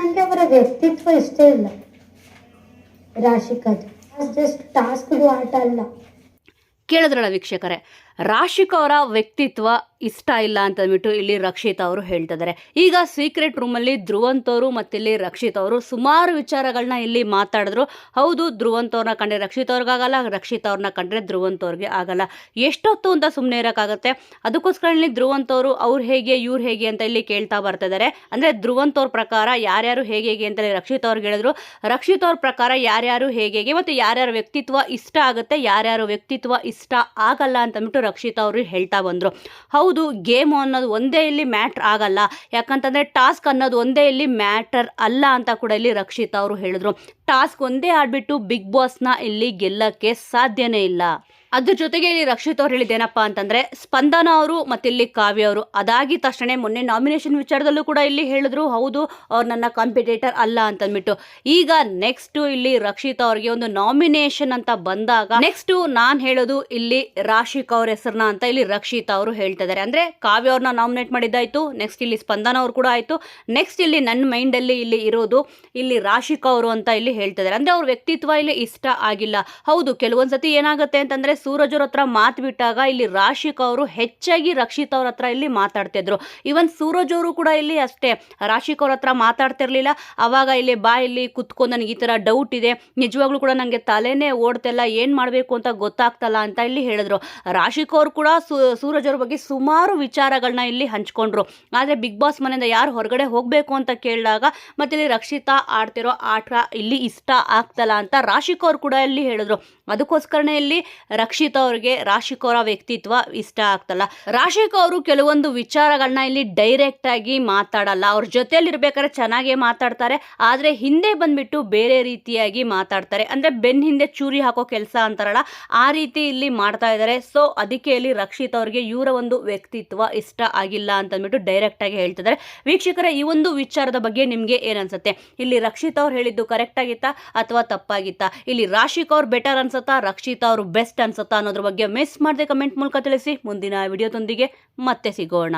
ನನಗೆ ಅವರ ವ್ಯಕ್ತಿತ್ವ ಇಷ್ಟ ಇಲ್ಲ ರಾಶಿಕಾ. ಜಸ್ಟ್ ಟಾಸ್ಕ್ದು ಆಟ ಅಲ್ಲ. ಕೇಳಿದ್ರಲ್ಲ ವೀಕ್ಷಕರೇ, ರಾಶಿಕಾ ಅವರ ವ್ಯಕ್ತಿತ್ವ ಇಷ್ಟ ಇಲ್ಲ ಅಂತಂದ್ಬಿಟ್ಟು ಇಲ್ಲಿ ರಕ್ಷಿತ್ ಅವರು ಹೇಳ್ತಿದ್ದಾರೆ. ಈಗ ಸೀಕ್ರೆಟ್ ರೂಮಲ್ಲಿ ಧ್ರುವಂತವರು ಮತ್ತು ಇಲ್ಲಿ ರಕ್ಷಿತ್ ಅವರು ಸುಮಾರು ವಿಚಾರಗಳನ್ನ ಇಲ್ಲಿ ಮಾತಾಡಿದ್ರು. ಹೌದು, ಧ್ರುವಂತವ್ರನ್ನ ಕಂಡ್ರೆ ರಕ್ಷಿತ್ ಅವ್ರಿಗಾಗಲ್ಲ, ರಕ್ಷಿತ್ ಅವ್ರನ್ನ ಕಂಡ್ರೆ ಧ್ರುವಂತವ್ರಿಗೆ ಆಗಲ್ಲ. ಎಷ್ಟೊತ್ತು ಅಂತ ಸುಮ್ಮನೆ ಇರೋಕ್ಕಾಗತ್ತೆ. ಅದಕ್ಕೋಸ್ಕರ ಇಲ್ಲಿ ಧ್ರುವಂತವರು ಅವ್ರು ಹೇಗೆ ಇವ್ರು ಹೇಗೆ ಅಂತ ಇಲ್ಲಿ ಕೇಳ್ತಾ ಬರ್ತಿದ್ದಾರೆ. ಅಂದರೆ ಧ್ರುವಂತವ್ರ ಪ್ರಕಾರ ಯಾರ್ಯಾರು ಹೇಗೆ ಅಂತ ರಕ್ಷಿತ್ ಅವ್ರಿಗೆ ಹೇಳಿದ್ರು. ರಕ್ಷಿತ್ ಅವ್ರ ಪ್ರಕಾರ ಯಾರ್ಯಾರು ಹೇಗೆ ಮತ್ತು ಯಾರ್ಯಾರ ವ್ಯಕ್ತಿತ್ವ ಇಷ್ಟ ಆಗುತ್ತೆ, ಯಾರ್ಯಾರು ವ್ಯಕ್ತಿತ್ವ ಇಷ್ಟ ಆಗಲ್ಲ ಅಂತಂದ್ಬಿಟ್ಟು ರಕ್ಷಿತ್ ಅವರು ಹೇಳ್ತಾ ಬಂದರು. ಹೌದು, ಗೇಮ್ ಅನ್ನೋದು ಒಂದೇ ಇಲ್ಲಿ ಮ್ಯಾಟ್ರ್ ಆಗಲ್ಲ, ಯಾಕಂತಂದರೆ ಟಾಸ್ಕ್ ಅನ್ನೋದು ಒಂದೇ ಇಲ್ಲಿ ಮ್ಯಾಟರ್ ಅಲ್ಲ ಅಂತ ಕೂಡ ಇಲ್ಲಿ ರಕ್ಷಿತ್ ಅವರು ಹೇಳಿದ್ರು. ಟಾಸ್ಕ್ ಒಂದೇ ಆಡ್ಬಿಟ್ಟು ಬಿಗ್ ಬಾಸ್ನ ಇಲ್ಲಿ ಗೆಲ್ಲಕ್ಕೆ ಸಾಧ್ಯನೇ ಇಲ್ಲ. ಅದ್ರ ಜೊತೆಗೆ ಇಲ್ಲಿ ರಕ್ಷಿತ್ ಅವ್ರು ಹೇಳಿದ್ದೇನಪ್ಪ ಅಂತಂದರೆ, ಸ್ಪಂದನ ಅವರು ಮತ್ತು ಇಲ್ಲಿ ಕಾವ್ಯ ಅವರು ಅದಾಗಿದ ತಕ್ಷಣ ಮೊನ್ನೆ ನಾಮಿನೇಷನ್ ವಿಚಾರದಲ್ಲೂ ಕೂಡ ಇಲ್ಲಿ ಹೇಳಿದ್ರು, ಹೌದು ಅವ್ರು ನನ್ನ ಕಾಂಪಿಟೇಟರ್ ಅಲ್ಲ ಅಂತಂದ್ಬಿಟ್ಟು. ಈಗ ನೆಕ್ಸ್ಟು ಇಲ್ಲಿ ರಕ್ಷಿತ್ ಅವ್ರಿಗೆ ಒಂದು ನಾಮಿನೇಷನ್ ಅಂತ ಬಂದಾಗ ನೆಕ್ಸ್ಟು ನಾನು ಹೇಳೋದು ಇಲ್ಲಿ ರಾಶಿಕಾ ಅವ್ರ ಹೆಸರನ್ನ ಅಂತ ಇಲ್ಲಿ ರಕ್ಷಿತ್ ಅವರು ಹೇಳ್ತಿದ್ದಾರೆ. ಅಂದರೆ ಕಾವ್ಯ ಅವ್ರನ್ನ ನಾಮಿನೇಟ್ ಮಾಡಿದ್ದಾಯಿತು, ನೆಕ್ಸ್ಟ್ ಇಲ್ಲಿ ಸ್ಪಂದನ ಅವ್ರು ಕೂಡ ಆಯಿತು, ನೆಕ್ಸ್ಟ್ ಇಲ್ಲಿ ನನ್ನ ಮೈಂಡಲ್ಲಿ ಇಲ್ಲಿ ಇರೋದು ಇಲ್ಲಿ ರಾಶಿಕಾ ಅವರು ಅಂತ ಇಲ್ಲಿ ಹೇಳ್ತಿದ್ದಾರೆ. ಅಂದರೆ ಅವ್ರ ವ್ಯಕ್ತಿತ್ವ ಇಲ್ಲಿ ಇಷ್ಟ ಆಗಿಲ್ಲ. ಹೌದು, ಕೆಲವೊಂದ್ಸತಿ ಏನಾಗುತ್ತೆ ಅಂತಂದರೆ ಸೂರಜ್ ಅವ್ರ ಹತ್ರ ಮಾತು ಬಿಟ್ಟಾಗ ಇಲ್ಲಿ ರಾಶಿಕಾ ಅವರು ಹೆಚ್ಚಾಗಿ ರಕ್ಷಿತ್ ಅವ್ರ ಹತ್ರ ಇಲ್ಲಿ ಮಾತಾಡ್ತಿದ್ರು. ಇವನ್ ಸೂರಜ್ ಅವರು ಕೂಡ ಇಲ್ಲಿ ಅಷ್ಟೇ ರಾಶಿಕಾ ಅವ್ರ ಹತ್ರ ಮಾತಾಡ್ತಿರ್ಲಿಲ್ಲ. ಅವಾಗ ಇಲ್ಲಿ ಇಲ್ಲಿ ಕುತ್ಕೊಂಡು ನನಗೆ ಈ ಥರ ಡೌಟ್ ಇದೆ, ನಿಜವಾಗ್ಲೂ ಕೂಡ ನನಗೆ ತಲೆನೇ ಓಡ್ತಿಲ್ಲ, ಏನು ಮಾಡಬೇಕು ಅಂತ ಗೊತ್ತಾಗ್ತಲ್ಲ ಅಂತ ಇಲ್ಲಿ ಹೇಳಿದ್ರು. ರಾಶಿಕಾ ಅವರು ಕೂಡ ಸೂರಜ್ ಅವ್ರ ಬಗ್ಗೆ ಸುಮಾರು ವಿಚಾರಗಳನ್ನ ಇಲ್ಲಿ ಹಂಚ್ಕೊಂಡ್ರು. ಆದರೆ ಬಿಗ್ ಬಾಸ್ ಮನೆಯಿಂದ ಯಾರು ಹೊರಗಡೆ ಹೋಗಬೇಕು ಅಂತ ಕೇಳಿದಾಗ ಮತ್ತೆ ಇಲ್ಲಿ ರಕ್ಷಿತಾ ಆಡ್ತಿರೋ ಆಟ ಇಲ್ಲಿ ಇಷ್ಟ ಆಗ್ತಲ್ಲ ಅಂತ ರಾಶಿಕಾ ಅವ್ರು ಕೂಡ ಇಲ್ಲಿ ಹೇಳಿದ್ರು. ಅದಕ್ಕೋಸ್ಕರನೇ ಇಲ್ಲಿ ರಕ್ಷಿತಾ ಅವ್ರಿಗೆ ರಾಶಿಕಾ ಅವರ ವ್ಯಕ್ತಿತ್ವ ಇಷ್ಟ ಆಗ್ತಲ್ಲ. ರಾಶಿಕಾ ಅವರು ಕೆಲವೊಂದು ವಿಚಾರಗಳನ್ನ ಇಲ್ಲಿ ಡೈರೆಕ್ಟ್ ಆಗಿ ಮಾತಾಡಲ್ಲ. ಅವ್ರ ಜೊತೆಯಲ್ಲಿ ಇರ್ಬೇಕಾದ್ರೆ ಚೆನ್ನಾಗೇ ಮಾತಾಡ್ತಾರೆ, ಆದರೆ ಹಿಂದೆ ಬಂದ್ಬಿಟ್ಟು ಬೇರೆ ರೀತಿಯಾಗಿ ಮಾತಾಡ್ತಾರೆ. ಅಂದರೆ ಬೆನ್ನ ಹಿಂದೆ ಚೂರಿ ಹಾಕೋ ಕೆಲಸ ಅಂತಾರಲ್ಲ, ಆ ರೀತಿ ಇಲ್ಲಿ ಮಾಡ್ತಾ ಇದ್ದಾರೆ. ಸೊ ಅದಕ್ಕೆ ಇಲ್ಲಿ ರಕ್ಷಿತಾ ಅವ್ರಿಗೆ ಇವರ ಒಂದು ವ್ಯಕ್ತಿತ್ವ ಇಷ್ಟ ಆಗಿಲ್ಲ ಅಂತಂದ್ಬಿಟ್ಟು ಡೈರೆಕ್ಟ್ ಆಗಿ ಹೇಳ್ತಿದ್ದಾರೆ. ವೀಕ್ಷಕರೇ, ಈ ಒಂದು ವಿಚಾರದ ಬಗ್ಗೆ ನಿಮಗೆ ಏನನ್ಸುತ್ತೆ? ಇಲ್ಲಿ ರಕ್ಷಿತಾ ಅವ್ರು ಹೇಳಿದ್ದು ಕರೆಕ್ಟ್ ಆಗಿತ್ತಾ ಅಥವಾ ತಪ್ಪಾಗಿತ್ತಾ? ಇಲ್ಲಿ ರಾಶಿಕಾ ಅವ್ರು ಬೆಟರ್ ಅನ್ಸುತ್ತಾ, ರಕ್ಷಿತಾ ಅವರು ಬೆಸ್ಟ್ ಅನ್ಸುತ್ತಾ ಅನ್ನೋದ್ರ ಬಗ್ಗೆ ಮಿಸ್ ಮಾಡದೆ ಕಮೆಂಟ್ ಮೂಲಕ ತಿಳಿಸಿ. ಮುಂದಿನ ವಿಡಿಯೋದೊಂದಿಗೆ ಮತ್ತೆ ಸಿಗೋಣ.